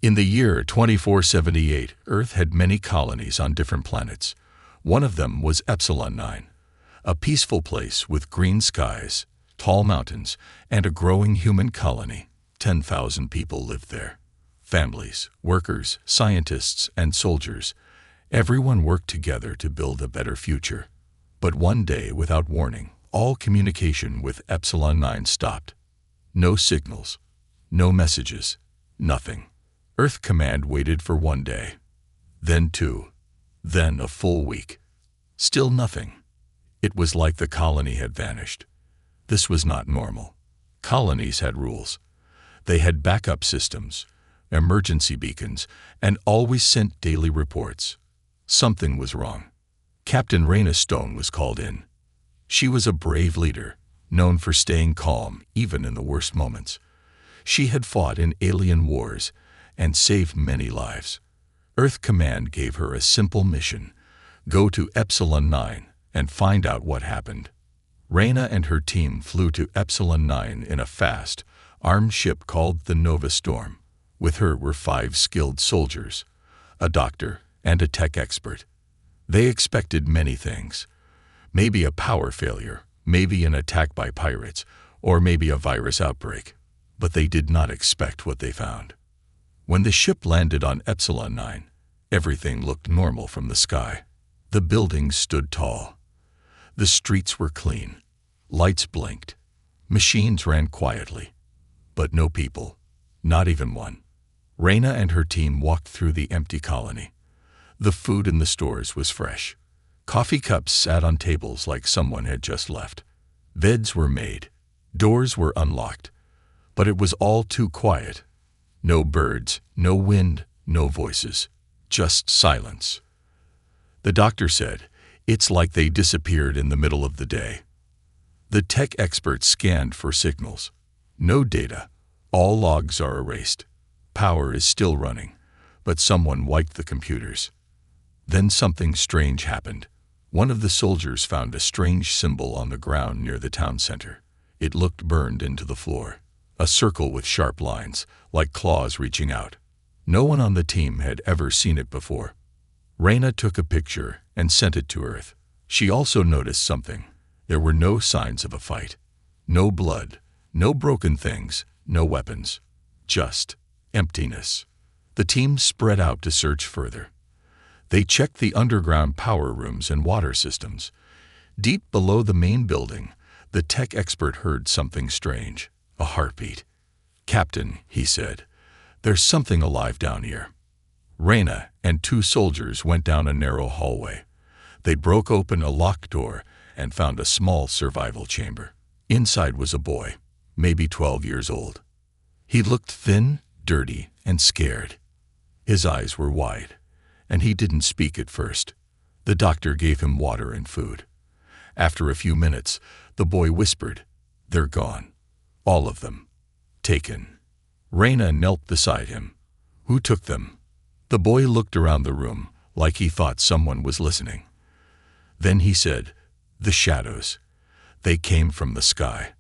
In the year 2478, Earth had many colonies on different planets. One of them was Epsilon 9, a peaceful place with green skies, tall mountains, and a growing human colony. 10,000 people lived there. Families, workers, scientists, and soldiers. Everyone worked together to build a better future. But one day, without warning, all communication with Epsilon 9 stopped. No signals, no messages, nothing. Earth Command waited for 1 day, then 2, then a full week. Still nothing. It was like the colony had vanished. This was not normal. Colonies had rules. They had backup systems, emergency beacons, and always sent daily reports. Something was wrong. Captain Raina Stone was called in. She was a brave leader, known for staying calm even in the worst moments. She had fought in alien wars and saved many lives. Earth Command gave her a simple mission: go to Epsilon 9 and find out what happened. Raina and her team flew to Epsilon 9 in a fast, armed ship called the Nova Storm. With her were 5 skilled soldiers, a doctor, and a tech expert. They expected many things. Maybe a power failure, maybe an attack by pirates, or maybe a virus outbreak. But they did not expect what they found. When the ship landed on Epsilon 9, everything looked normal from the sky. The buildings stood tall. The streets were clean. Lights blinked. Machines ran quietly. But no people, not even one. Raina and her team walked through the empty colony. The food in the stores was fresh. Coffee cups sat on tables like someone had just left. Beds were made. Doors were unlocked. But it was all too quiet. No birds, no wind, no voices. Just silence. The doctor said, "It's like they disappeared in the middle of the day." The tech experts scanned for signals. No data. All logs are erased. Power is still running, but someone wiped the computers. Then something strange happened. One of the soldiers found a strange symbol on the ground near the town center. It looked burned into the floor. A circle with sharp lines, like claws reaching out. No one on the team had ever seen it before. Raina took a picture and sent it to Earth. She also noticed something. There were no signs of a fight. No blood, no broken things, no weapons. Just emptiness. The team spread out to search further. They checked the underground power rooms and water systems. Deep below the main building, the tech expert heard something strange. A heartbeat. "Captain," he said, "there's something alive down here." Raina and 2 soldiers went down a narrow hallway. They broke open a locked door and found a small survival chamber. Inside was a boy, maybe 12 years old. He looked thin, dirty, and scared. His eyes were wide, and he didn't speak at first. The doctor gave him water and food. After a few minutes, the boy whispered, "They're gone. All of them. Taken." Raina knelt beside him. "Who took them?" The boy looked around the room like he thought someone was listening. Then he said, "The shadows. They came from the sky.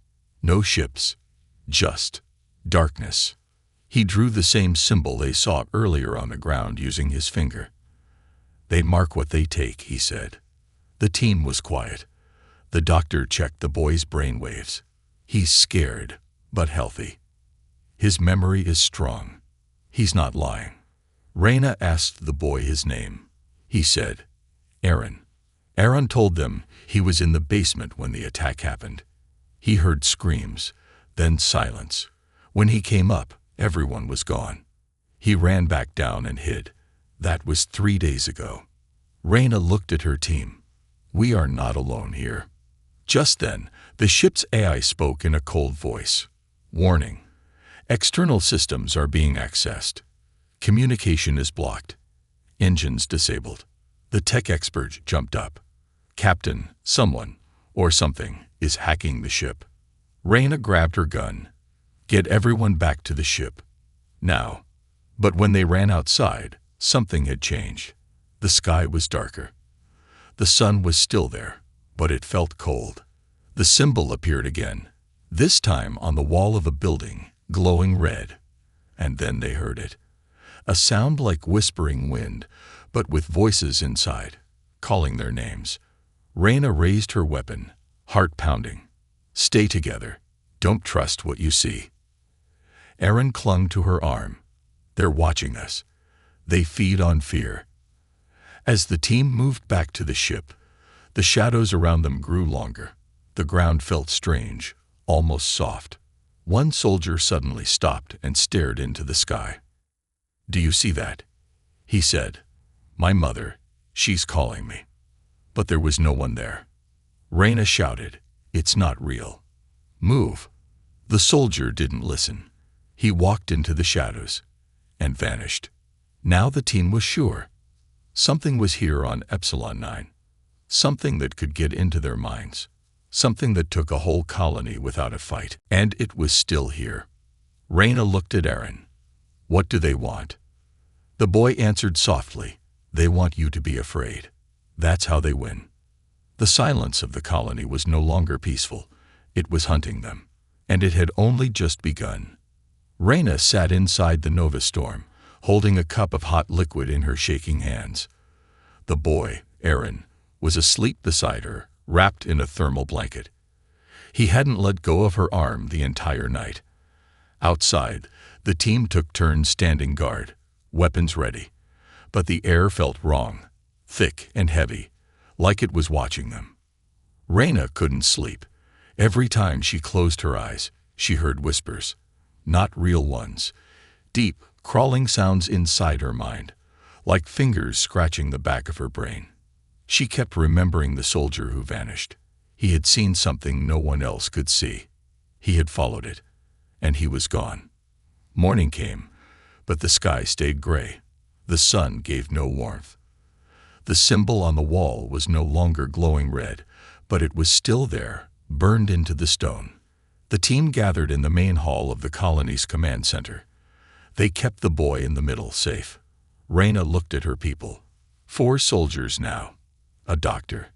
No ships. Just darkness." He drew the same symbol they saw earlier on the ground using his finger. "They mark what they take," he said. The team was quiet. The doctor checked the boy's brainwaves. "He's scared, but healthy. His memory is strong. He's not lying." Raina asked the boy his name. He said, "Aaron." Aaron told them he was in the basement when the attack happened. He heard screams, then silence. When he came up, everyone was gone. He ran back down and hid. That was 3 days ago. Raina looked at her team. "We are not alone here." Just then, the ship's AI spoke in a cold voice. "Warning. External systems are being accessed. Communication is blocked. Engines disabled." The tech expert jumped up. "Captain, someone, or something, is hacking the ship." Raina grabbed her gun. "Get everyone back to the ship. Now." But when they ran outside, something had changed. The sky was darker. The sun was still there, but it felt cold. The symbol appeared again, this time on the wall of a building, glowing red. And then they heard it. a sound like whispering wind, but with voices inside, calling their names. Reyna raised her weapon, heart pounding. Stay together. Don't trust what you see. Aaron clung to her arm. They're watching us. They feed on fear. As the team moved back to the ship, the shadows around them grew longer. The ground felt strange, almost soft. One soldier suddenly stopped and stared into the sky. "Do you see that?" he said. "My mother, she's calling me." But there was no one there. Reyna shouted, "It's not real. Move." The soldier didn't listen. He walked into the shadows and vanished. Now the team was sure. Something was here on Epsilon 9. Something that could get into their minds. Something that took a whole colony without a fight. And it was still here. Reyna looked at Aaron. "What do they want?" The boy answered softly, "They want you to be afraid. That's how they win." The silence of the colony was no longer peaceful. It was hunting them. And it had only just begun. Reyna sat inside the Nova Storm, holding a cup of hot liquid in her shaking hands. The boy, Aaron, was asleep beside her, wrapped in a thermal blanket. He hadn't let go of her arm the entire night. Outside, the team took turns standing guard, weapons ready. But the air felt wrong, thick and heavy, like it was watching them. Reyna couldn't sleep. Every time she closed her eyes, she heard whispers. Not real ones. Deep, crawling sounds inside her mind, like fingers scratching the back of her brain. She kept remembering the soldier who vanished. He had seen something no one else could see. He had followed it, and he was gone. Morning came, but the sky stayed gray. The sun gave no warmth. The symbol on the wall was no longer glowing red, but it was still there, burned into the stone. The team gathered in the main hall of the colony's command center. They kept the boy in the middle safe. Reyna looked at her people. 4 soldiers now. A doctor,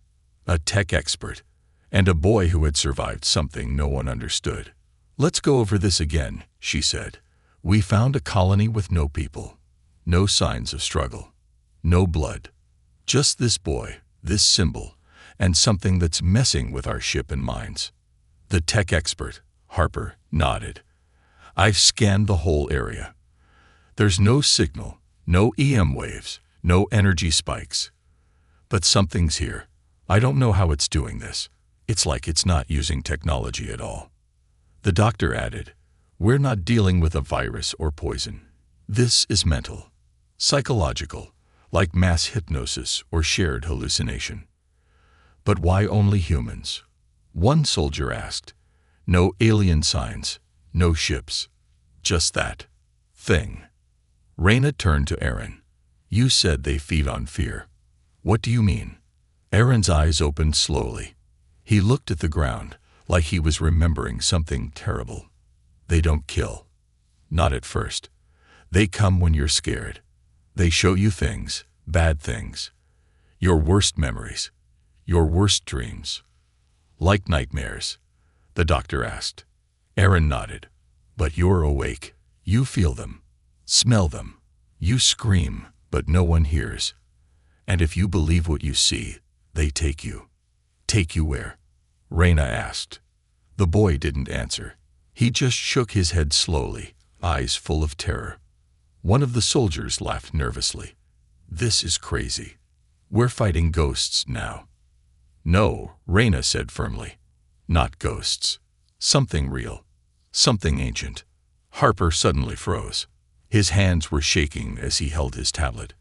a tech expert, and a boy who had survived something no one understood. "Let's go over this again," she said. "We found a colony with no people, no signs of struggle, no blood. Just this boy, this symbol, and something that's messing with our ship and minds." The tech expert, Harper, nodded. "I've scanned the whole area. There's no signal, no EM waves, no energy spikes. But something's here. I don't know how it's doing this. It's like it's not using technology at all." The doctor added, "We're not dealing with a virus or poison. This is mental, psychological, like mass hypnosis or shared hallucination." "But why only humans?" one soldier asked. "No alien signs, no ships, just that thing." Reyna turned to Aaron. "You said they feed on fear. What do you mean?" Aaron's eyes opened slowly. He looked at the ground, like he was remembering something terrible. "They don't kill. Not at first. They come when you're scared. They show you things, bad things. Your worst memories, your worst dreams." "Like nightmares?" the doctor asked. Aaron nodded. "But you're awake. You feel them, smell them. You scream, but no one hears. And if you believe what you see, they take you." "Take you where?" Reyna asked. The boy didn't answer. He just shook his head slowly, eyes full of terror. One of the soldiers laughed nervously. "This is crazy. We're fighting ghosts now." "No," Reyna said firmly. "Not ghosts. Something real. Something ancient." Harper suddenly froze. His hands were shaking as he held his tablet.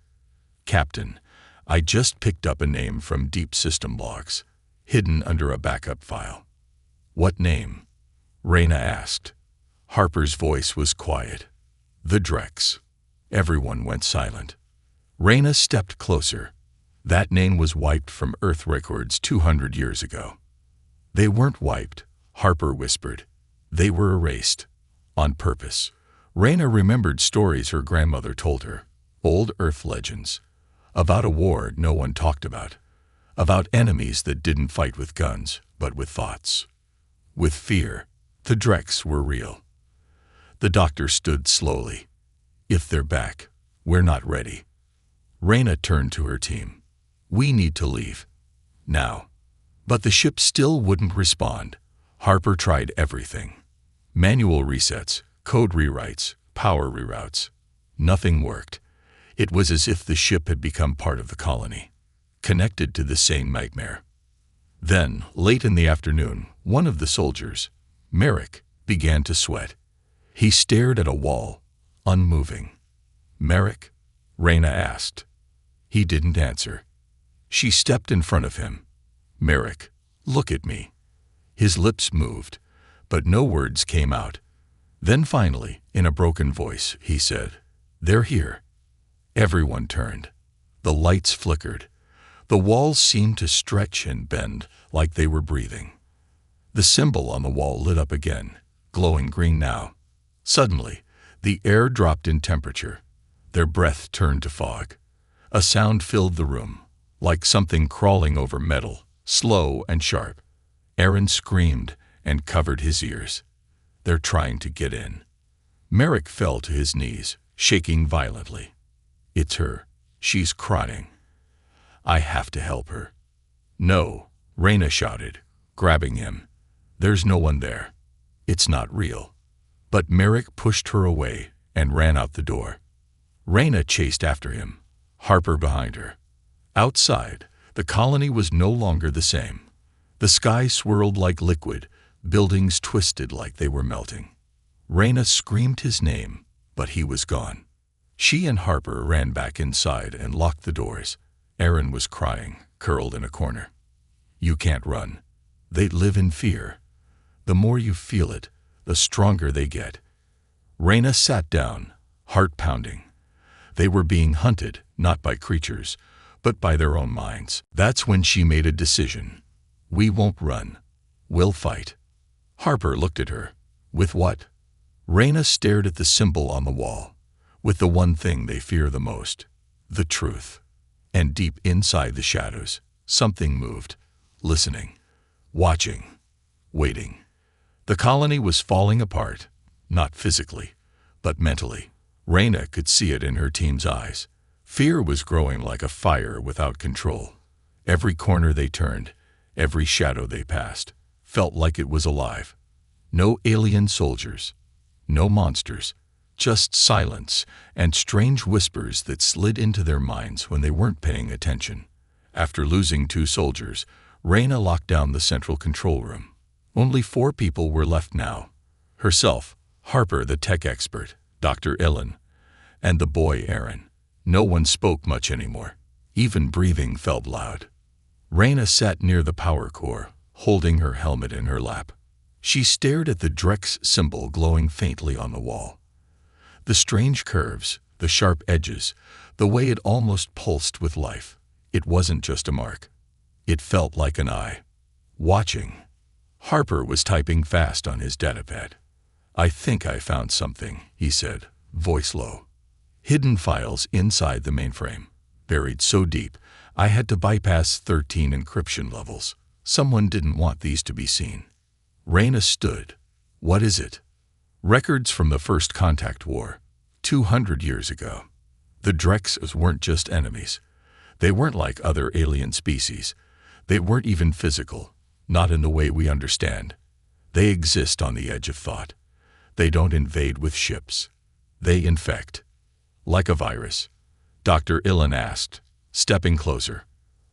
"Captain, I just picked up a name from deep system logs, hidden under a backup file." "What name?" Reyna asked. Harper's voice was quiet. "The Drex." Everyone went silent. Reyna stepped closer. "That name was wiped from Earth records 200 years ago." "They weren't wiped," Harper whispered. "They were erased. On purpose." Reyna remembered stories her grandmother told her, old Earth legends, about a war no one talked about, about enemies that didn't fight with guns, but with thoughts, with fear. The Drex were real. The doctor stood slowly. "If they're back, "We're not ready." Reyna turned to her team. "We need to leave. Now." But the ship still wouldn't respond. Harper tried everything. Manual resets, code rewrites, power reroutes. Nothing worked. It was as if the ship had become part of the colony, connected to the same nightmare. Then, late in the afternoon, one of the soldiers, Merrick, began to sweat. He stared at a wall, unmoving. "Merrick?" Reyna asked. He didn't answer. She stepped in front of him. "Merrick, look at me." His lips moved, but no words came out. Then finally, in a broken voice, he said, "They're here." Everyone turned. The lights flickered. The walls seemed to stretch and bend like they were breathing. The symbol on the wall lit up again, glowing green now. Suddenly, the air dropped in temperature. Their breath turned to fog. A sound filled the room, like something crawling over metal, slow and sharp. Aaron screamed and covered his ears. "They're trying to get in." Merrick fell to his knees, shaking violently. "It's her. She's crying. I have to help her." "No," Reyna shouted, grabbing him. "There's no one there. It's not real." But Merrick pushed her away and ran out the door. Reyna chased after him, Harper behind her. Outside, the colony was no longer the same. The sky swirled like liquid, buildings twisted like they were melting. Reyna screamed his name, but he was gone. She and Harper ran back inside and locked the doors. Aaron was crying, curled in a corner. "You can't run. They live in fear. The more you feel it, the stronger they get." Reyna sat down, heart pounding. They were being hunted, not by creatures, but by their own minds. That's when she made a decision. "We won't run. We'll fight." Harper looked at her. "With what?" Reyna stared at the symbol on the wall. "With the one thing they fear the most. The truth." And deep inside the shadows, something moved, listening, watching, waiting. The colony was falling apart, not physically, but mentally. Reyna could see it in her team's eyes. Fear was growing like a fire without control. Every corner they turned, every shadow they passed, felt like it was alive. No alien soldiers, no monsters, just silence and strange whispers that slid into their minds when they weren't paying attention. After losing 2 soldiers, Reyna locked down the central control room. Only 4 people were left now. Herself, Harper the tech expert, Dr. Illen, and the boy Aaron. No one spoke much anymore. Even breathing felt loud. Reyna sat near the power core, holding her helmet in her lap. She stared at the Drex symbol glowing faintly on the wall. The strange curves, the sharp edges, the way it almost pulsed with life. It wasn't just a mark. It felt like an eye. Watching. Harper was typing fast on his datapad. "I think I found something," he said, voice low. "Hidden files inside the mainframe, buried so deep, I had to bypass 13 encryption levels. Someone didn't want these to be seen." Reyna stood. "What is it?" "Records from the First Contact War, 200 years ago. The Drexes weren't just enemies. They weren't like other alien species. They weren't even physical, not in the way we understand. They exist on the edge of thought. They don't invade with ships. They infect. Like a virus." Dr. Illen asked, stepping closer.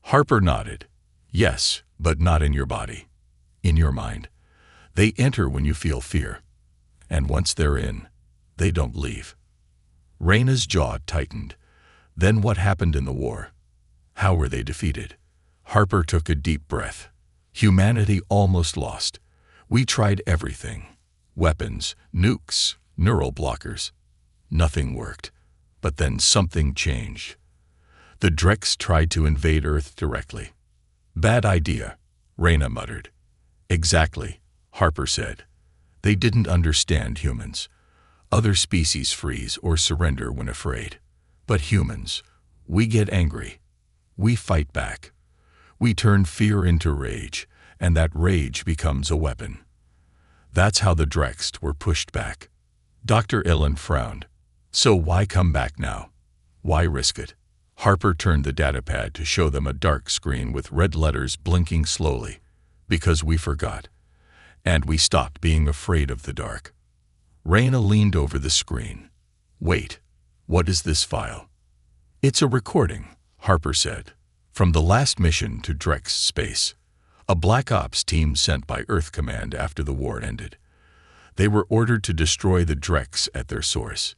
Harper nodded. "Yes, but not in your body. In your mind. They enter when you feel fear. And once they're in, they don't leave." Reyna's jaw tightened. "Then what happened in the war? How were they defeated?" Harper took a deep breath. "Humanity almost lost. We tried everything. Weapons, nukes, neural blockers. Nothing worked. But then something changed. The Drex tried to invade Earth directly." "Bad idea," Reyna muttered. "Exactly," Harper said. "They didn't understand humans. Other species freeze or surrender when afraid. But humans, we get angry. We fight back. We turn fear into rage, and that rage becomes a weapon. That's how the Drex were pushed back." Dr. Illen frowned. "So why come back now?" Why risk it? Harper turned the datapad to show them a dark screen with red letters blinking slowly. Because we forgot. And we stopped being afraid of the dark. Raina leaned over the screen. Wait, what is this file? It's a recording, Harper said. From the last mission to Drex space. A Black Ops team sent by Earth Command after the war ended. They were ordered to destroy the Drex at their source.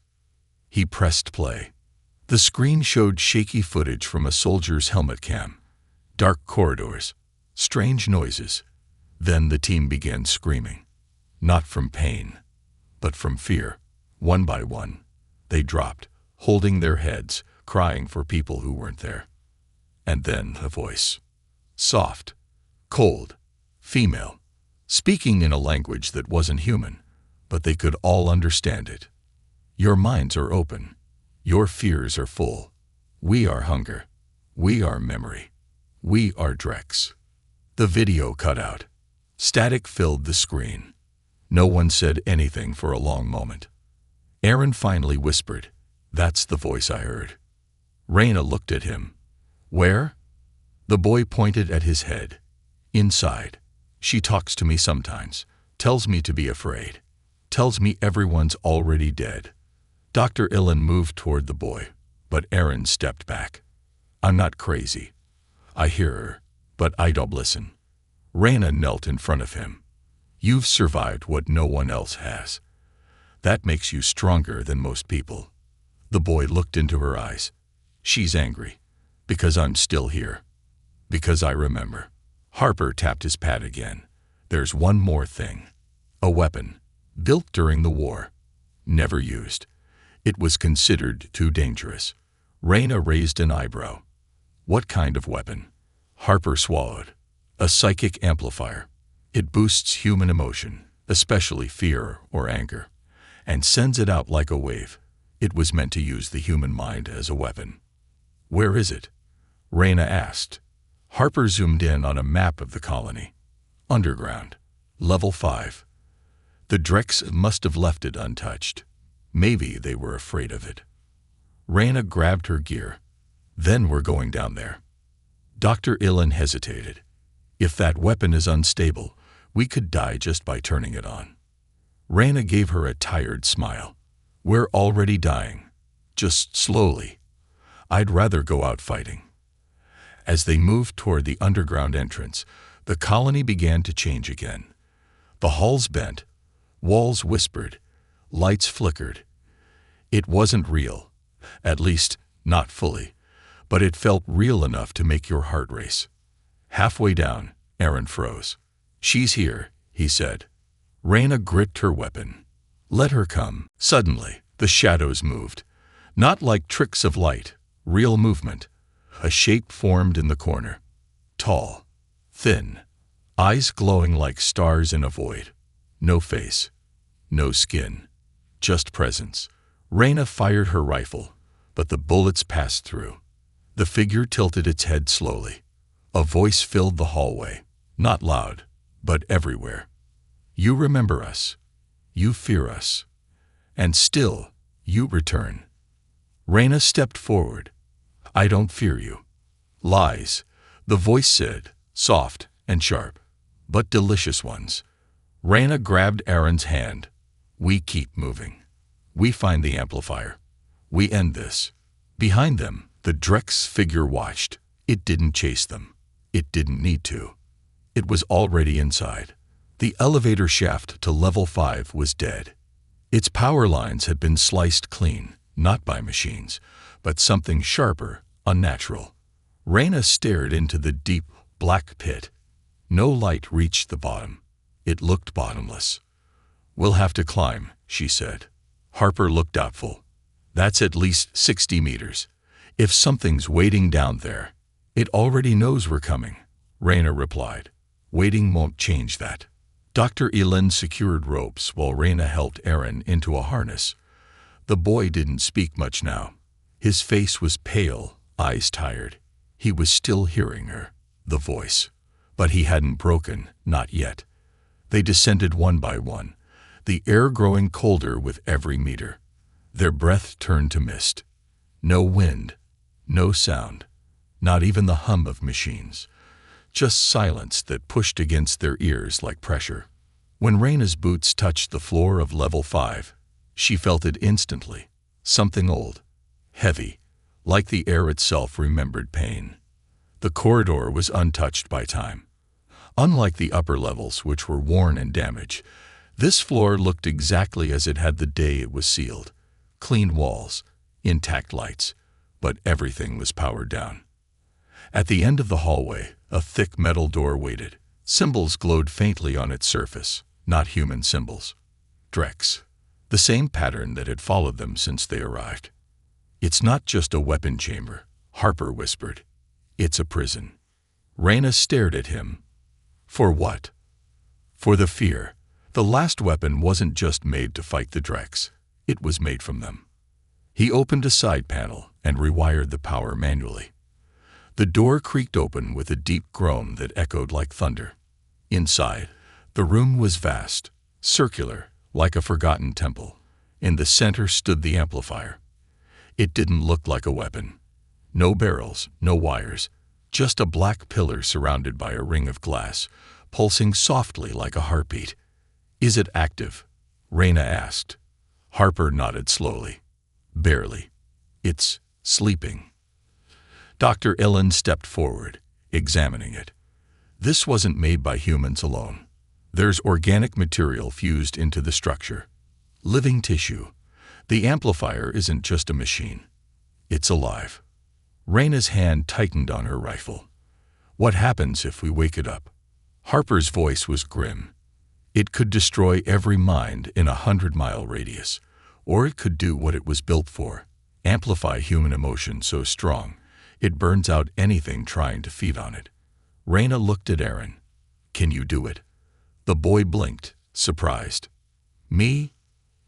He pressed play. The screen showed shaky footage from a soldier's helmet cam. Dark corridors. Strange noises. Then the team began screaming. Not from pain, but from fear. One by one, they dropped, holding their heads, crying for people who weren't there. And then a voice. Soft, cold, female, speaking in a language that wasn't human, but they could all understand it. Your minds are open. Your fears are full. We are hunger. We are memory. We are Drex. The video cut out. Static filled the screen. No one said anything for a long moment. Aaron finally whispered, "That's the voice I heard." Raina looked at him. "Where?" The boy pointed at his head. "Inside. She talks to me sometimes, tells me to be afraid, tells me everyone's already dead." Dr. Illan moved toward the boy, but Aaron stepped back. "I'm not crazy. I hear her, but I don't listen." Raina knelt in front of him. "You've survived what no one else has. That makes you stronger than most people." The boy looked into her eyes. "She's angry. Because I'm still here. Because I remember." Harper tapped his pad again. "There's one more thing. A weapon. Built during the war. Never used. It was considered too dangerous." Raina raised an eyebrow. "What kind of weapon?" Harper swallowed. "A psychic amplifier. It boosts human emotion, especially fear or anger, and sends it out like a wave. It was meant to use the human mind as a weapon." "Where is it?" Raina asked. Harper zoomed in on a map of the colony. "Underground. Level 5. The Drex must have left it untouched. Maybe they were afraid of it." Raina grabbed her gear. "Then we're going down there." Dr. Illan hesitated. "If that weapon is unstable, we could die just by turning it on." Raina gave her a tired smile. "We're already dying. Just slowly. I'd rather go out fighting." As they moved toward the underground entrance, the colony began to change again. The halls bent, walls whispered, lights flickered. It wasn't real, at least not fully, but it felt real enough to make your heart race. Halfway down, Aaron froze. "She's here," he said. Raina gripped her weapon. "Let her come." Suddenly, the shadows moved. Not like tricks of light, real movement. A shape formed in the corner. Tall, thin, eyes glowing like stars in a void. No face, no skin, just presence. Raina fired her rifle, but the bullets passed through. The figure tilted its head slowly. A voice filled the hallway, not loud, but everywhere. "You remember us. You fear us. And still, you return." Raina stepped forward. "I don't fear you." "Lies," the voice said, soft and sharp, but delicious ones. Raina grabbed Aaron's hand. "We keep moving. We find the amplifier. We end this." Behind them, the Drex figure watched. It didn't chase them. It didn't need to. It was already inside. The elevator shaft to level 5 was dead. Its power lines had been sliced clean, not by machines, but something sharper, unnatural. Raina stared into the deep, black pit. No light reached the bottom. It looked bottomless. "We'll have to climb," she said. Harper looked doubtful. "That's at least 60 meters. If something's waiting down there, it already knows we're coming," Raina replied. "Waiting won't change that." Dr. Illan secured ropes while Raina helped Aaron into a harness. The boy didn't speak much now. His face was pale, eyes tired. He was still hearing her, the voice. But he hadn't broken, not yet. They descended one by one, the air growing colder with every meter. Their breath turned to mist. No wind, no sound, not even the hum of machines. Just silence that pushed against their ears like pressure. When Reyna's boots touched the floor of level 5, she felt it instantly. Something old, heavy, like the air itself remembered pain. The corridor was untouched by time. Unlike the upper levels, which were worn and damaged, this floor looked exactly as it had the day it was sealed. Clean walls, intact lights, but everything was powered down. At the end of the hallway, a thick metal door waited. Symbols glowed faintly on its surface, not human symbols. Drex. The same pattern that had followed them since they arrived. It's not just a weapon chamber, Harper whispered. It's a prison. Reyna stared at him. For what? For the fear. The last weapon wasn't just made to fight the Drex. It was made from them. He opened a side panel and rewired the power manually. The door creaked open with a deep groan that echoed like thunder. Inside, the room was vast, circular, like a forgotten temple. In the center stood the amplifier. It didn't look like a weapon. No barrels, no wires, just a black pillar surrounded by a ring of glass, pulsing softly like a heartbeat. Is it active? Reyna asked. Harper nodded slowly. Barely. It's sleeping. Dr. Illen stepped forward, examining it. This wasn't made by humans alone. There's organic material fused into the structure. Living tissue. The amplifier isn't just a machine. It's alive. Reyna's hand tightened on her rifle. What happens if we wake it up? Harper's voice was grim. It could destroy every mind in a 100-mile radius, or it could do what it was built for, amplify human emotion so strong it burns out anything trying to feed on it. Reyna looked at Aaron. Can you do it? The boy blinked, surprised. Me?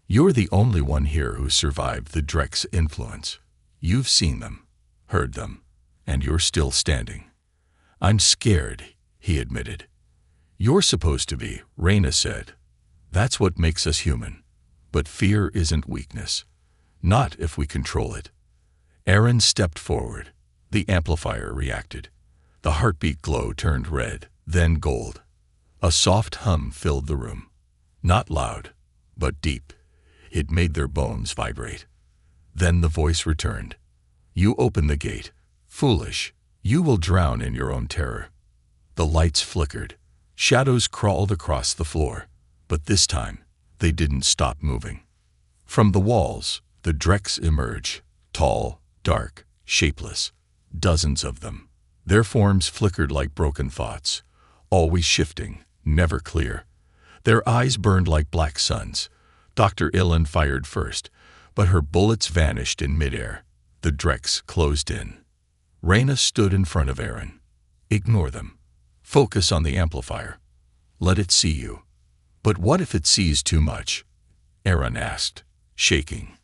You're the only one here who survived the Drex influence. You've seen them, heard them, and you're still standing. I'm scared, he admitted. You're supposed to be, Reyna said. That's what makes us human. But fear isn't weakness. Not if we control it. Aaron stepped forward. The amplifier reacted. The heartbeat glow turned red, then gold. A soft hum filled the room. Not loud, but deep. It made their bones vibrate. Then the voice returned. You open the gate. Foolish. You will drown in your own terror. The lights flickered. Shadows crawled across the floor. But this time, they didn't stop moving. From the walls, the Drex emerged. Tall, dark, shapeless. Dozens of them. Their forms flickered like broken thoughts. Always shifting, never clear. Their eyes burned like black suns. Dr. Illen fired first, but her bullets vanished in midair. The Drex closed in. Reyna stood in front of Aaron. Ignore them. Focus on the amplifier. Let it see you. But what if it sees too much? Aaron asked, shaking.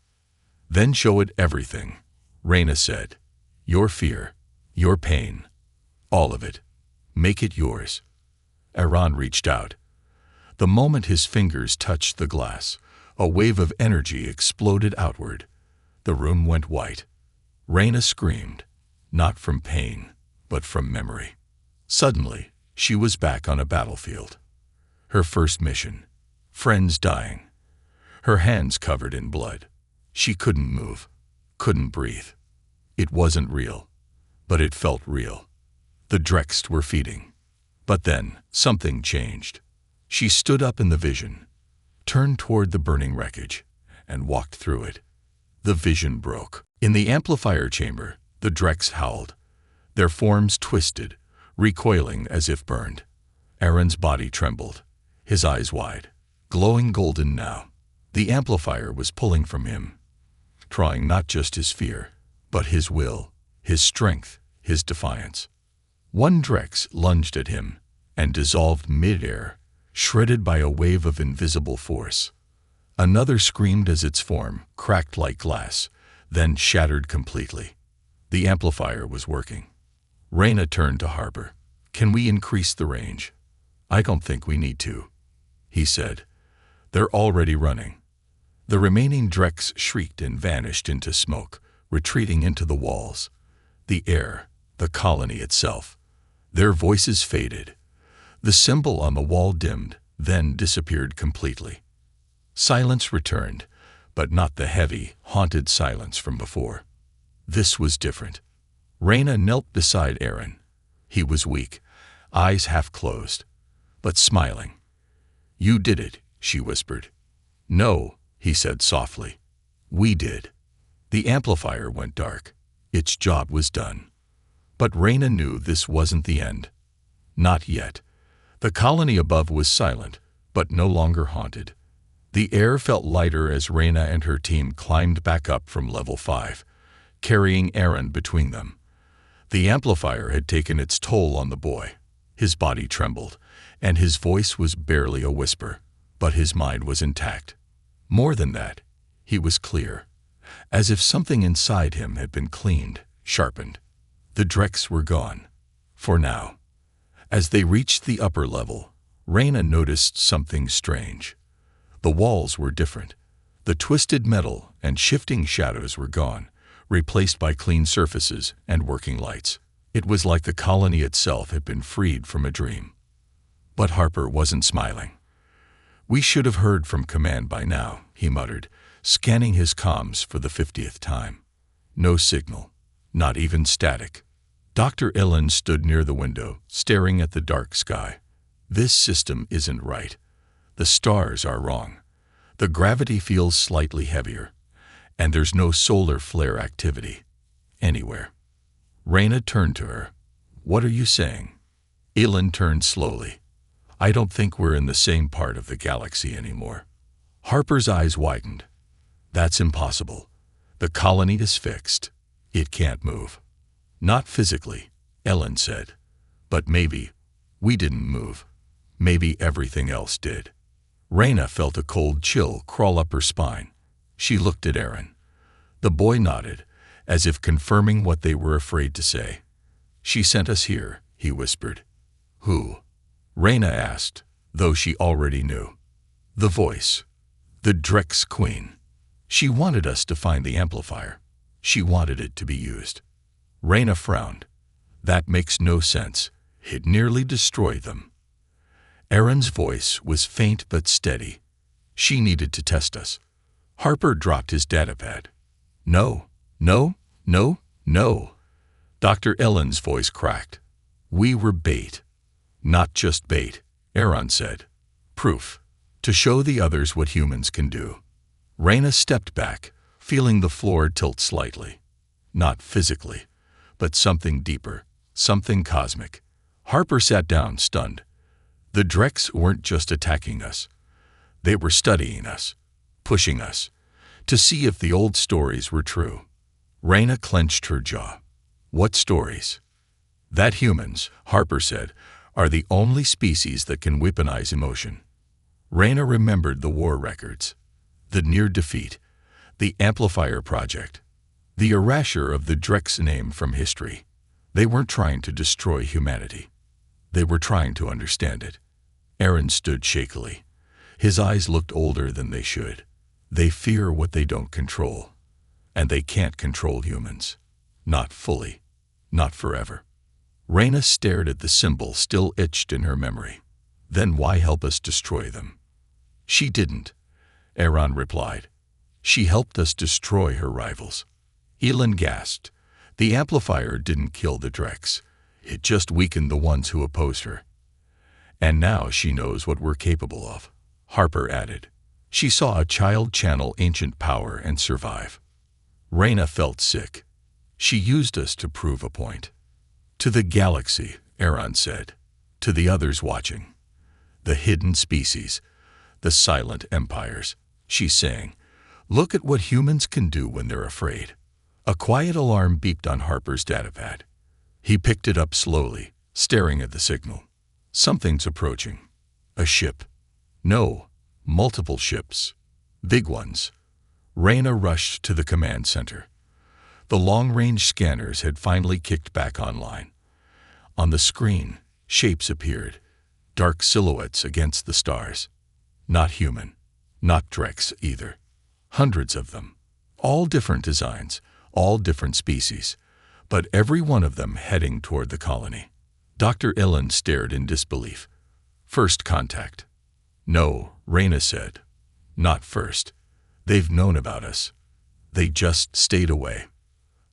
Then show it everything, Reyna said. Your fear, your pain, all of it. Make it yours. Aaron reached out. The moment his fingers touched the glass, a wave of energy exploded outward. The room went white. Reyna screamed, not from pain, but from memory. Suddenly, she was back on a battlefield. Her first mission. Friends dying. Her hands covered in blood. She couldn't move, couldn't breathe. It wasn't real, but it felt real. The Drex were feeding. But then, something changed. She stood up in the vision, turned toward the burning wreckage, and walked through it. The vision broke. In the amplifier chamber, the Drex howled. Their forms twisted, recoiling as if burned. Aaron's body trembled, his eyes wide, glowing golden now. The amplifier was pulling from him, trying not just his fear, but his will, his strength, his defiance. One Drex lunged at him and dissolved mid-air, shredded by a wave of invisible force. Another screamed as its form cracked like glass, then shattered completely. The amplifier was working. Reyna turned to Harper. Can we increase the range? I don't think we need to, he said. They're already running. The remaining Drex shrieked and vanished into smoke, retreating into the walls, the air, the colony itself. Their voices faded. The symbol on the wall dimmed, then disappeared completely. Silence returned, but not the heavy, haunted silence from before. This was different. Reyna knelt beside Aaron. He was weak, eyes half closed, but smiling. "You did it," she whispered. "No," he said softly. "We did." The amplifier went dark. Its job was done. But Reyna knew this wasn't the end. Not yet. The colony above was silent, but no longer haunted. The air felt lighter as Reyna and her team climbed back up from level 5, carrying Aaron between them. The amplifier had taken its toll on the boy. His body trembled, and his voice was barely a whisper, but his mind was intact. More than that, he was clear, as if something inside him had been cleaned, sharpened. The Drex were gone, for now. As they reached the upper level, Reyna noticed something strange. The walls were different. The twisted metal and shifting shadows were gone, replaced by clean surfaces and working lights. It was like the colony itself had been freed from a dream. But Harper wasn't smiling. "We should have heard from command by now," he muttered, scanning his comms for the 50th time. No signal, not even static. Dr. Illen stood near the window, staring at the dark sky. "This system isn't right. The stars are wrong. The gravity feels slightly heavier, and there's no solar flare activity anywhere." Reyna turned to her. "What are you saying?" Illen turned slowly. "I don't think we're in the same part of the galaxy anymore." Harper's eyes widened. "That's impossible. The colony is fixed. It can't move." "Not physically," Ellen said. "But maybe we didn't move. Maybe everything else did." Reyna felt a cold chill crawl up her spine. She looked at Aaron. The boy nodded, as if confirming what they were afraid to say. "She sent us here," he whispered. "Who?" Reyna asked, though she already knew. "The voice. The Drex Queen. She wanted us to find the amplifier. She wanted it to be used." Reyna frowned. "That makes no sense. It nearly destroyed them." Aaron's voice was faint but steady. "She needed to test us." Harper dropped his datapad. "No, no, no, no." Dr. Ellen's voice cracked. "We were bait." "Not just bait," Aaron said. "Proof. To show the others what humans can do." Reyna stepped back, feeling the floor tilt slightly. Not physically, but something deeper, something cosmic. Harper sat down, stunned. The Drex weren't just attacking us. They were studying us, pushing us, to see if the old stories were true. Reyna clenched her jaw. "What stories?" "That humans," Harper said, "are the only species that can weaponize emotion." Reyna remembered the war records, the near defeat, the Amplifier Project, the erasure of the Drex name from history. They weren't trying to destroy humanity. They were trying to understand it. Aaron stood shakily. His eyes looked older than they should. "They fear what they don't control. And they can't control humans. Not fully. Not forever." Reyna stared at the symbol still etched in her memory. "Then why help us destroy them?" "She didn't," Aaron replied. "She helped us destroy her rivals." Elin gasped. "The amplifier didn't kill the Drex. It just weakened the ones who opposed her." "And now she knows what we're capable of," Harper added. "She saw a child channel ancient power and survive." Reyna felt sick. "She used us to prove a point." "To the galaxy," Aaron said. "To the others watching. The hidden species. The silent empires." She's saying, "Look at what humans can do when they're afraid." A quiet alarm beeped on Harper's datapad. He picked it up slowly, staring at the signal. Something's approaching. A ship. No, multiple ships. Big ones. Reyna rushed to the command center. The long-range scanners had finally kicked back online. On the screen, shapes appeared, dark silhouettes against the stars. Not human, not Drex either. Hundreds of them, all different designs, all different species, but every one of them heading toward the colony. Dr. Illen stared in disbelief. First contact. No, Reyna said. Not first. They've known about us. They just stayed away.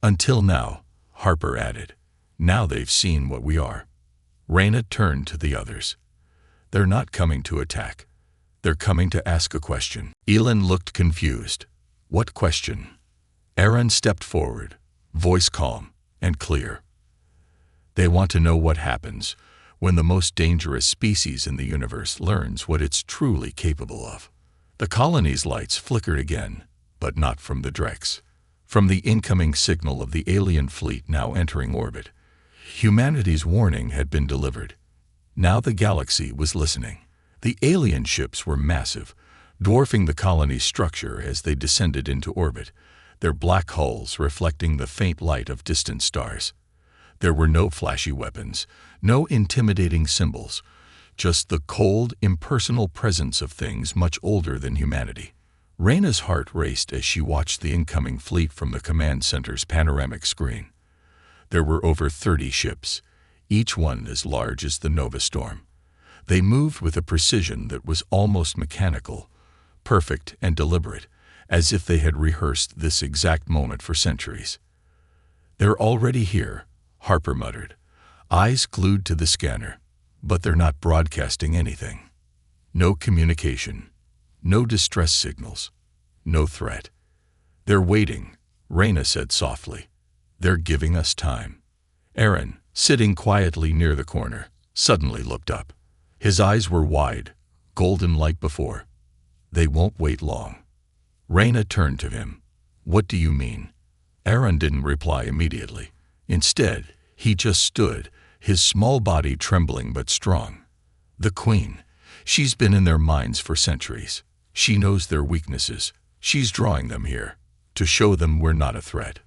Until now, Harper added. Now they've seen what we are. Reyna turned to the others. They're not coming to attack. They're coming to ask a question. Elin looked confused. What question? Aaron stepped forward, voice calm and clear. They want to know what happens when the most dangerous species in the universe learns what it's truly capable of. The colony's lights flickered again, but not from the Drex. From the incoming signal of the alien fleet now entering orbit. Humanity's warning had been delivered. Now the galaxy was listening. The alien ships were massive, dwarfing the colony's structure as they descended into orbit, their black hulls reflecting the faint light of distant stars. There were no flashy weapons, no intimidating symbols, just the cold, impersonal presence of things much older than humanity. Reyna's heart raced as she watched the incoming fleet from the command center's panoramic screen. There were over 30 ships, each one as large as the Nova Storm. They moved with a precision that was almost mechanical, perfect and deliberate, as if they had rehearsed this exact moment for centuries. They're already here, Harper muttered, eyes glued to the scanner, but they're not broadcasting anything. No communication, no distress signals, no threat. They're waiting, Reyna said softly. They're giving us time. Aaron, sitting quietly near the corner, suddenly looked up. His eyes were wide, golden like before. They won't wait long. Reyna turned to him. What do you mean? Aaron didn't reply immediately. Instead, he just stood, his small body trembling but strong. The Queen. She's been in their minds for centuries. She knows their weaknesses. She's drawing them here, to show them we're not a threat.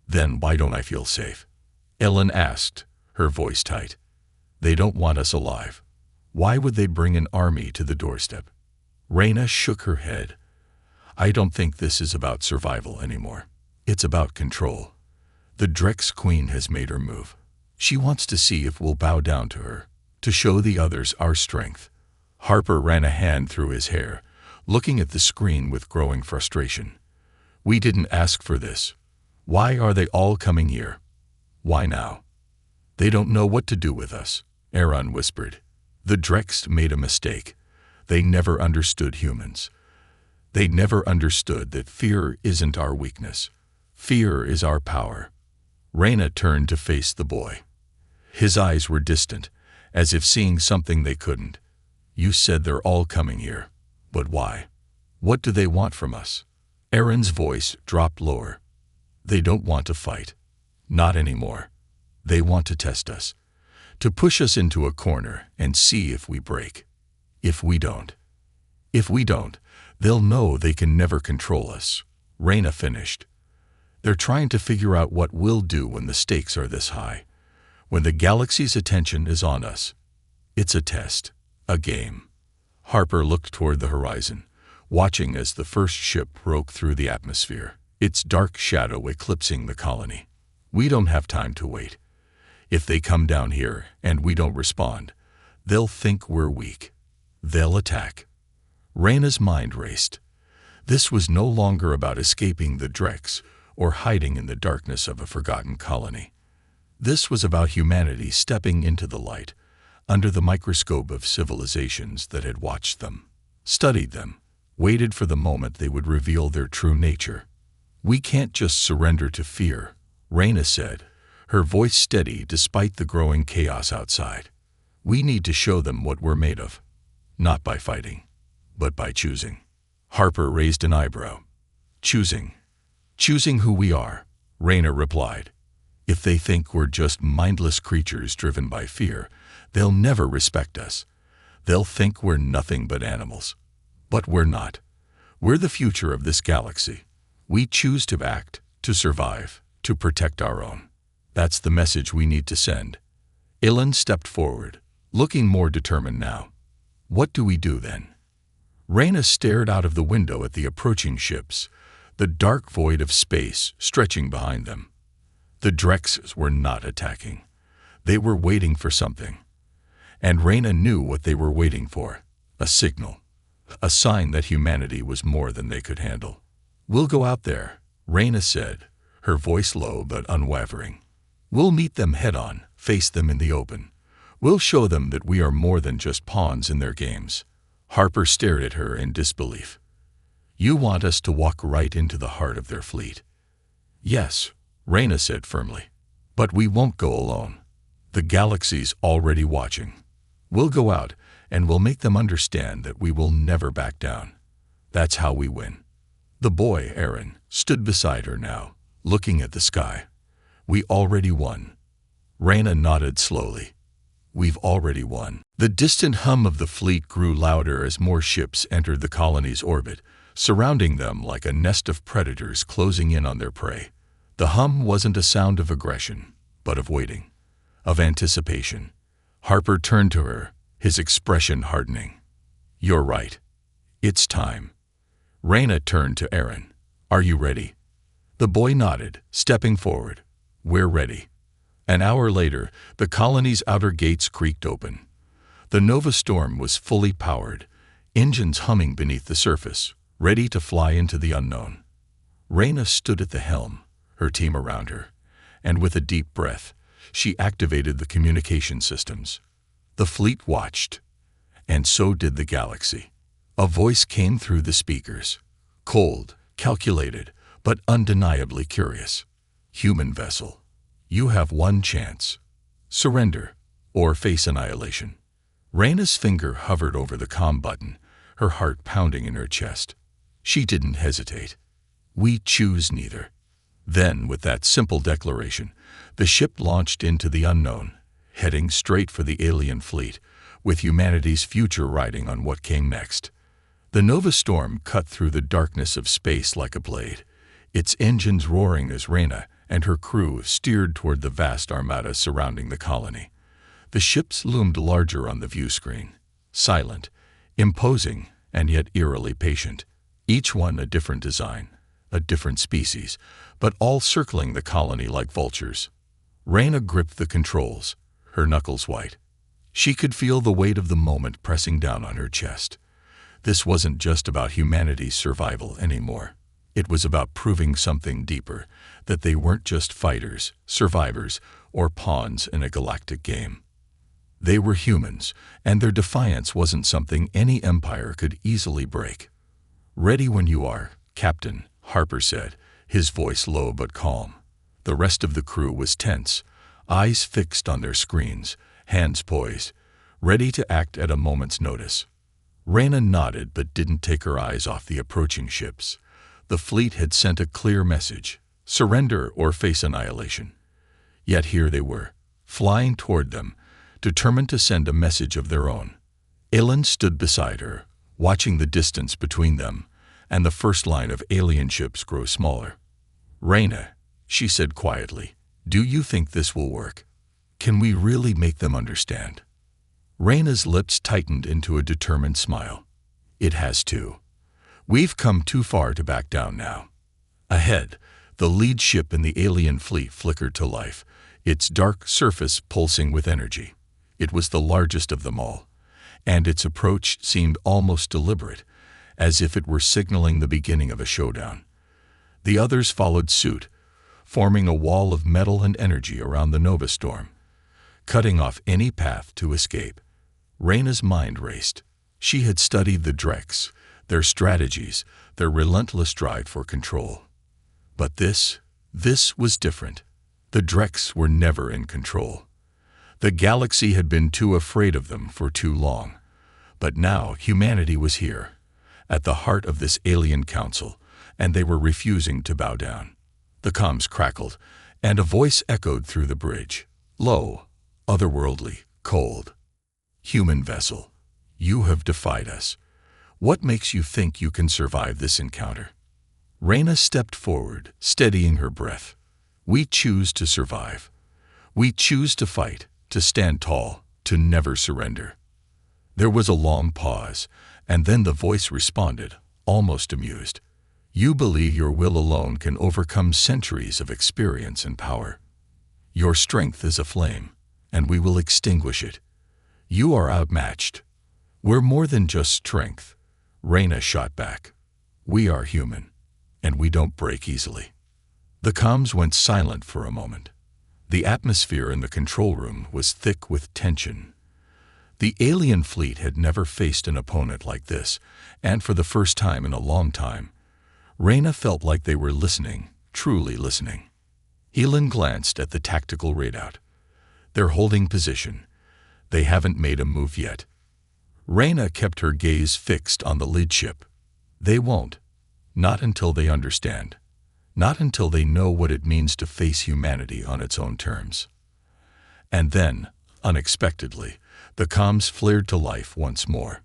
Then why don't I feel safe? Ellen asked, her voice tight. They don't want us alive. Why would they bring an army to the doorstep? Reyna shook her head. I don't think this is about survival anymore. It's about control. The Drex Queen has made her move. She wants to see if we'll bow down to her, to show the others our strength. Harper ran a hand through his hair, looking at the screen with growing frustration. We didn't ask for this. Why are they all coming here? Why now? They don't know what to do with us, Aaron whispered. The Drex made a mistake. They never understood humans. They never understood that fear isn't our weakness. Fear is our power. Reyna turned to face the boy. His eyes were distant, as if seeing something they couldn't. You said they're all coming here. But why? What do they want from us? Aaron's voice dropped lower. They don't want to fight. Not anymore. They want to test us. To push us into a corner and see if we break. If we don't. If we don't, they'll know they can never control us. Reyna finished. They're trying to figure out what we'll do when the stakes are this high. When the galaxy's attention is on us. It's a test. A game. Harper looked toward the horizon, watching as the first ship broke through the atmosphere, its dark shadow eclipsing the colony. We don't have time to wait. If they come down here and we don't respond, they'll think we're weak. They'll attack. Reyna's mind raced. This was no longer about escaping the Drex or hiding in the darkness of a forgotten colony. This was about humanity stepping into the light, under the microscope of civilizations that had watched them, studied them, waited for the moment they would reveal their true nature. We can't just surrender to fear, Reyna said, her voice steady despite the growing chaos outside. We need to show them what we're made of. Not by fighting, but by choosing. Harper raised an eyebrow. Choosing. Choosing who we are, Reyna replied. If they think we're just mindless creatures driven by fear, they'll never respect us. They'll think we're nothing but animals. But we're not. We're the future of this galaxy. We choose to act, to survive, to protect our own. That's the message we need to send. Ilan stepped forward, looking more determined now. What do we do then? Reyna stared out of the window at the approaching ships, the dark void of space stretching behind them. The Drexes were not attacking. They were waiting for something. And Reyna knew what they were waiting for. A signal. A sign that humanity was more than they could handle. "We'll go out there," Reyna said, her voice low but unwavering. "We'll meet them head-on, face them in the open. We'll show them that we are more than just pawns in their games." Harper stared at her in disbelief. "You want us to walk right into the heart of their fleet?" "Yes," Reyna said firmly. "But we won't go alone. The galaxy's already watching. We'll go out, and we'll make them understand that we will never back down. That's how we win." The boy, Aaron, stood beside her now, looking at the sky. "We already won." Reyna nodded slowly. "We've already won." The distant hum of the fleet grew louder as more ships entered the colony's orbit, surrounding them like a nest of predators closing in on their prey. The hum wasn't a sound of aggression, but of waiting, of anticipation. Harper turned to her, his expression hardening. "You're right. It's time." Reyna turned to Aaron. "Are you ready?" The boy nodded, stepping forward. "We're ready." An hour later, the colony's outer gates creaked open. The Nova Storm was fully powered, engines humming beneath the surface, ready to fly into the unknown. Reyna stood at the helm, her team around her, and with a deep breath, she activated the communication systems. The fleet watched, and so did the galaxy. A voice came through the speakers, cold, calculated, but undeniably curious. "Human vessel, you have one chance. Surrender, or face annihilation." Reyna's finger hovered over the comm button, her heart pounding in her chest. She didn't hesitate. "We choose neither." Then, with that simple declaration, the ship launched into the unknown, heading straight for the alien fleet, with humanity's future riding on what came next. The Nova Storm cut through the darkness of space like a blade, its engines roaring as Reyna and her crew steered toward the vast armada surrounding the colony. The ships loomed larger on the view screen, silent, imposing, and yet eerily patient, each one a different design, a different species, but all circling the colony like vultures. Reyna gripped the controls, her knuckles white. She could feel the weight of the moment pressing down on her chest. This wasn't just about humanity's survival anymore. It was about proving something deeper, that they weren't just fighters, survivors, or pawns in a galactic game. They were humans, and their defiance wasn't something any empire could easily break. "Ready when you are, Captain," Harper said, his voice low but calm. The rest of the crew was tense, eyes fixed on their screens, hands poised, ready to act at a moment's notice. Reyna nodded but didn't take her eyes off the approaching ships. The fleet had sent a clear message: surrender or face annihilation. Yet here they were, flying toward them, determined to send a message of their own. Aelin stood beside her, watching the distance between them, and the first line of alien ships grow smaller. "Reyna," she said quietly, "do you think this will work? Can we really make them understand?" Reyna's lips tightened into a determined smile. "It has to. We've come too far to back down now." Ahead, the lead ship in the alien fleet flickered to life, its dark surface pulsing with energy. It was the largest of them all, and its approach seemed almost deliberate, as if it were signaling the beginning of a showdown. The others followed suit, forming a wall of metal and energy around the Nova Storm, cutting off any path to escape. Reyna's mind raced. She had studied the Drex, their strategies, their relentless drive for control. But this was different. The Drex were never in control. The galaxy had been too afraid of them for too long. But now humanity was here, at the heart of this alien council, and they were refusing to bow down. The comms crackled, and a voice echoed through the bridge, low, otherworldly, cold. "Human vessel, you have defied us. What makes you think you can survive this encounter?" Reyna stepped forward, steadying her breath. "We choose to survive. We choose to fight, to stand tall, to never surrender." There was a long pause, and then the voice responded, almost amused. You believe your will alone can overcome centuries of experience and power. Your strength is a flame, and we will extinguish it. You are outmatched. We're more than just strength, Reyna shot back. We are human, and we don't break easily. The comms went silent for a moment. The atmosphere in the control room was thick with tension. The alien fleet had never faced an opponent like this, and for the first time in a long time, Reyna felt like they were listening, truly listening. Helan glanced at the tactical readout. They're holding position. They haven't made a move yet. Reyna kept her gaze fixed on the lead ship. They won't. Not until they understand. Not until they know what it means to face humanity on its own terms. And then, unexpectedly, the comms flared to life once more.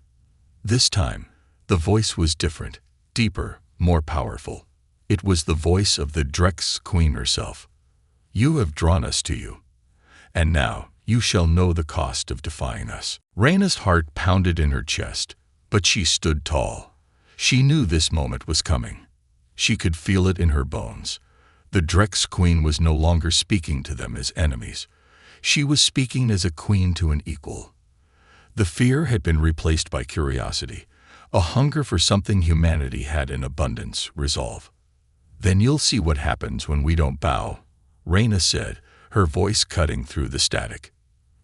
This time, the voice was different, deeper, more powerful. It was the voice of the Drex Queen herself. You have drawn us to you. And now, you shall know the cost of defying us. Reyna's heart pounded in her chest, but she stood tall. She knew this moment was coming. She could feel it in her bones. The Drex Queen was no longer speaking to them as enemies. She was speaking as a queen to an equal. The fear had been replaced by curiosity, a hunger for something humanity had in abundance, resolve. Then you'll see what happens when we don't bow, Reyna said, her voice cutting through the static.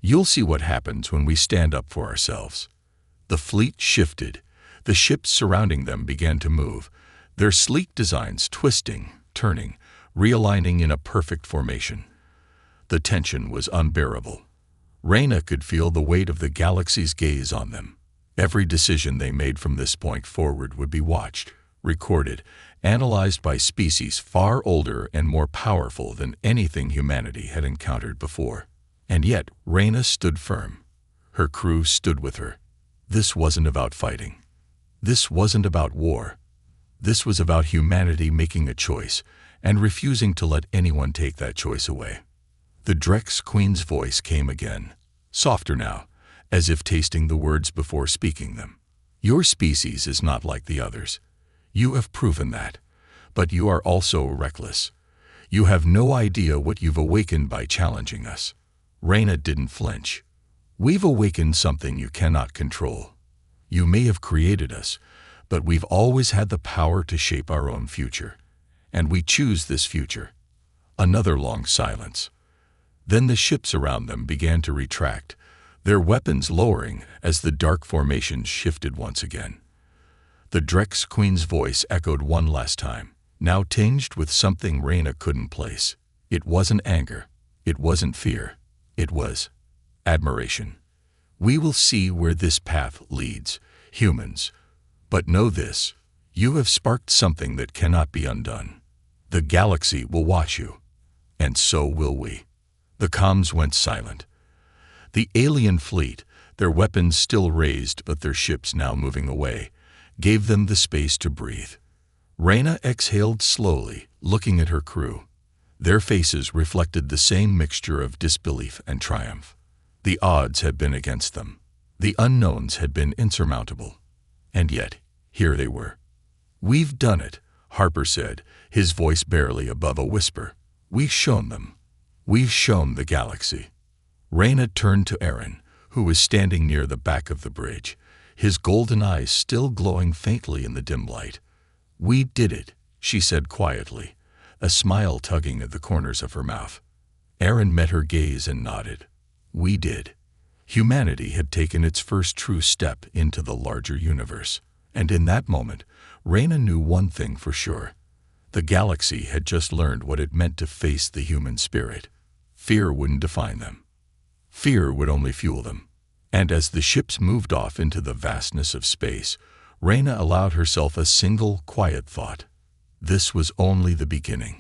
You'll see what happens when we stand up for ourselves. The fleet shifted. The ships surrounding them began to move, their sleek designs twisting, turning, realigning in a perfect formation. The tension was unbearable. Reyna could feel the weight of the galaxy's gaze on them. Every decision they made from this point forward would be watched, recorded, analyzed by species far older and more powerful than anything humanity had encountered before. And yet, Reyna stood firm. Her crew stood with her. This wasn't about fighting. This wasn't about war. This was about humanity making a choice and refusing to let anyone take that choice away. The Drex Queen's voice came again, softer now, as if tasting the words before speaking them. Your species is not like the others. You have proven that. But you are also reckless. You have no idea what you've awakened by challenging us. Reyna didn't flinch. We've awakened something you cannot control. You may have created us, but we've always had the power to shape our own future. And we choose this future. Another long silence. Then the ships around them began to retract, their weapons lowering as the dark formations shifted once again. The Drex Queen's voice echoed one last time, now tinged with something Reyna couldn't place. It wasn't anger. It wasn't fear. It was admiration. We will see where this path leads, humans. But know this, you have sparked something that cannot be undone. The galaxy will watch you, and so will we. The comms went silent. The alien fleet, their weapons still raised but their ships now moving away, gave them the space to breathe. Reyna exhaled slowly, looking at her crew. Their faces reflected the same mixture of disbelief and triumph. The odds had been against them. The unknowns had been insurmountable. And yet, here they were. We've done it, Harper said, his voice barely above a whisper. We've shown them. We've shown the galaxy. Reyna turned to Aaron, who was standing near the back of the bridge, his golden eyes still glowing faintly in the dim light. We did it, she said quietly, a smile tugging at the corners of her mouth. Aaron met her gaze and nodded. We did. Humanity had taken its first true step into the larger universe. And in that moment, Reyna knew one thing for sure. The galaxy had just learned what it meant to face the human spirit. Fear wouldn't define them. Fear would only fuel them. And as the ships moved off into the vastness of space, Reyna allowed herself a single, quiet thought. This was only the beginning.